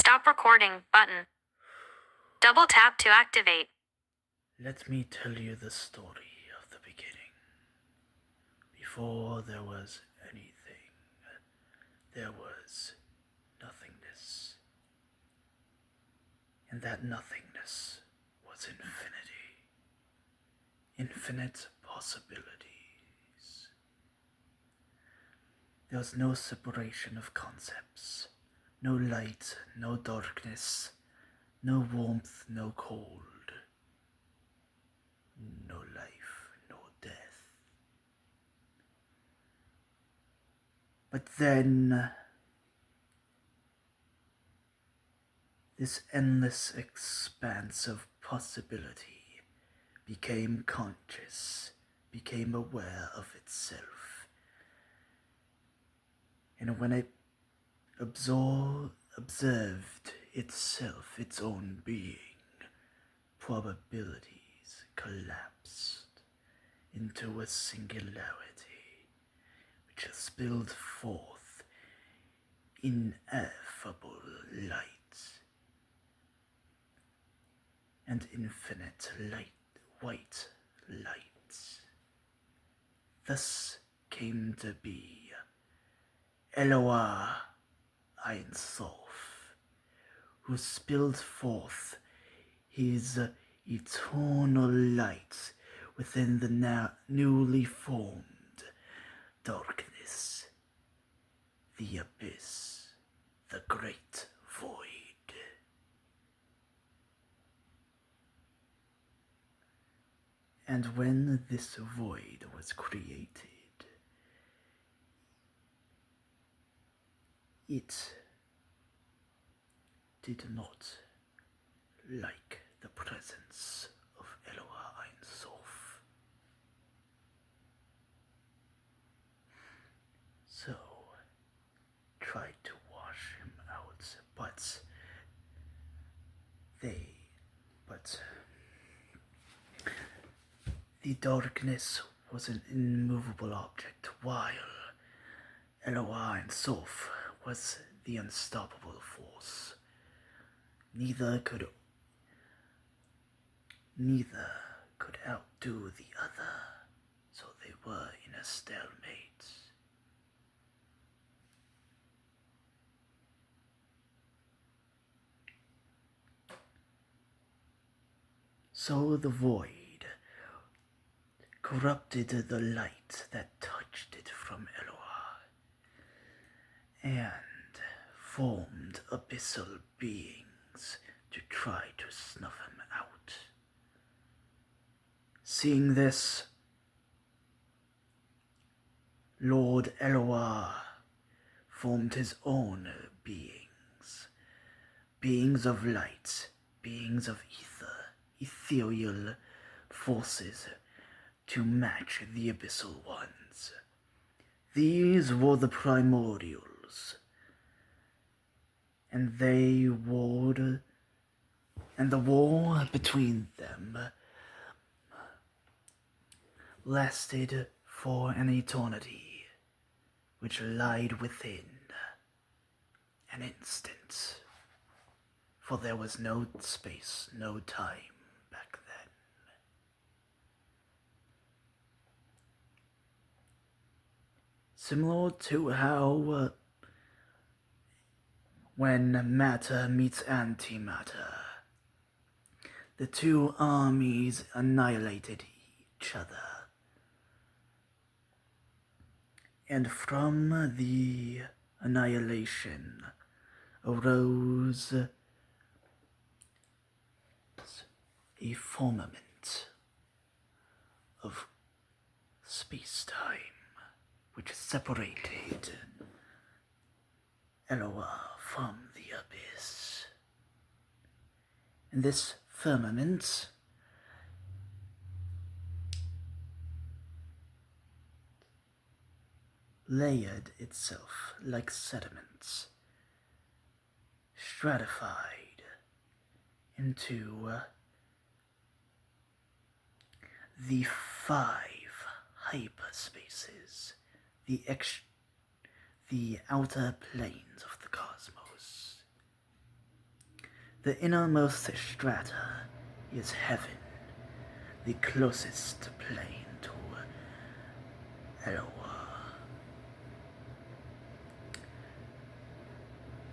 Stop recording button. Double tap to activate. Let me tell you the story of the beginning. Before there was anything, there was nothingness. And that nothingness was infinity. Infinite possibilities. There was no separation of concepts. No light, no darkness. No warmth, no cold. No life, no death. But then, this endless expanse of possibility became conscious, became aware of itself. And when it observed itself, its own being, probabilities collapsed into a singularity which spilled forth ineffable light and infinite white light. Thus came to be Eloah Ein Sof, who spilled forth his eternal light within the newly formed darkness, the abyss, the great void. And when this void was created, it did not like the presence of Eloah Ein Sof. So tried to wash him out, but the darkness was an immovable object, while Eloah Ein Sof was the unstoppable force. Neither could outdo the other, so they were in a stalemate. So the void corrupted the light that touched it from Eloah, and formed abyssal beings to try to snuff him out. Seeing this, Lord Eloah formed his own beings, beings of light, beings of ether, ethereal forces to match the abyssal ones. These were the primordials, and the war between them lasted for an eternity, which lied within an instant, for there was no space, no time back then. Similar to how when matter meets antimatter, the two armies annihilated each other. And from the annihilation arose a firmament of space-time which separated Eloah from the abyss. And this firmament layered itself like sediments, stratified into the 5 hyperspaces, the outer planes of the cosmos. The innermost strata is heaven, the closest plane to Eloah.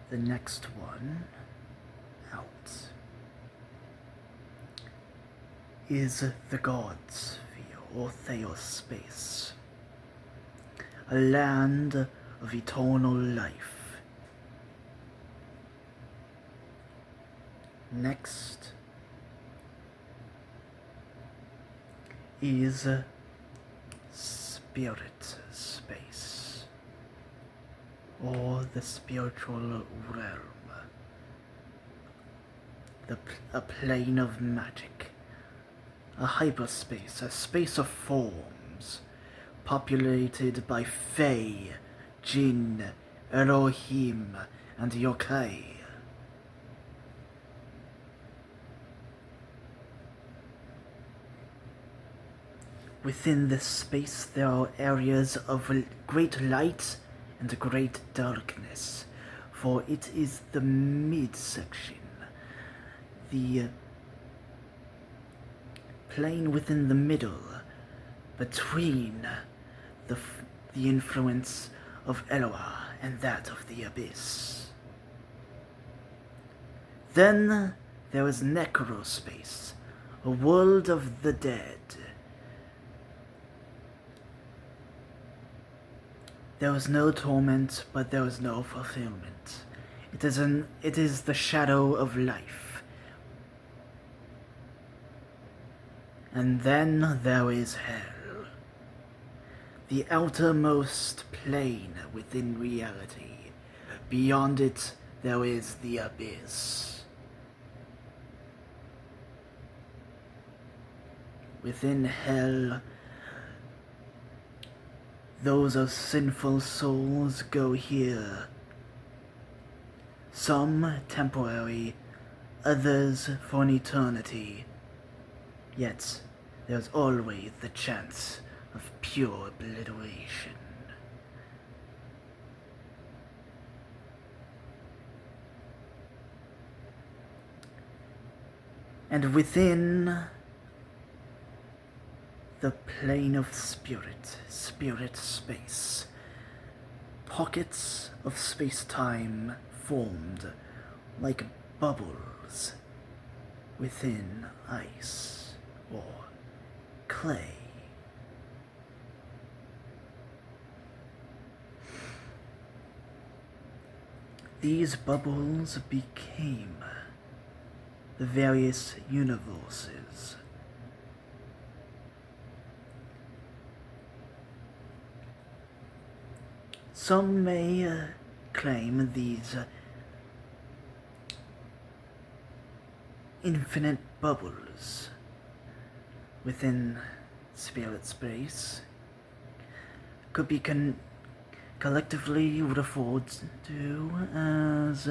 The next one out is the gods' sphere or Theospace, a land of eternal life. Next is spirit space, or the spiritual realm, a plane of magic, a hyperspace, a space of forms, populated by Fae, Jinn, Elohim, and Yokai. Within this space there are areas of great light and great darkness, for it is the midsection, the plane within the middle, between the influence of Eloah and that of the abyss. Then there is necrospace, a world of the dead. There is no torment, but there is no fulfillment. It is the shadow of life. And then there is hell, the outermost plane within reality. Beyond it, there is the abyss. Within hell, those of sinful souls go here. Some temporary, others for an eternity. Yet, there's always the chance of pure obliteration. And within the plane of spirit space, pockets of space-time formed like bubbles within ice or clay. These bubbles became the various universes. Some may claim these infinite bubbles within spirit space could be collectively referred to as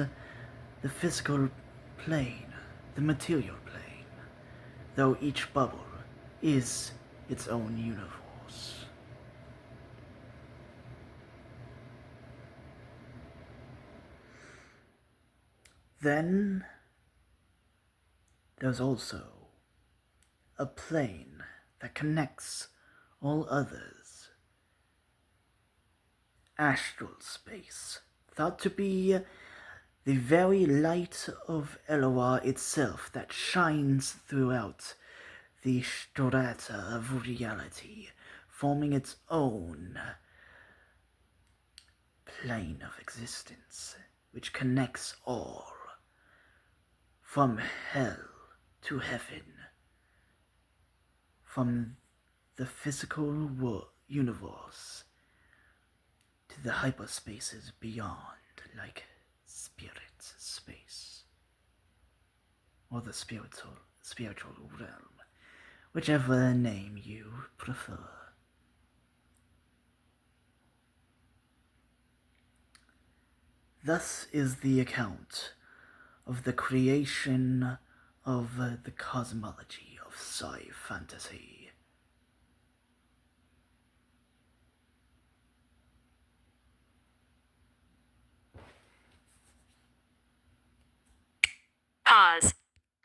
the physical plane, the material plane, though each bubble is its own universe. Then there's also a plane that connects all others. Astral space, thought to be the very light of Eloah itself that shines throughout the strata of reality, forming its own plane of existence, which connects all, from hell to heaven, from the physical universe to the hyperspaces beyond, like spirit space, or the spiritual realm, whichever name you prefer. Thus is the account of the creation of the cosmology of sci fantasy. Pause.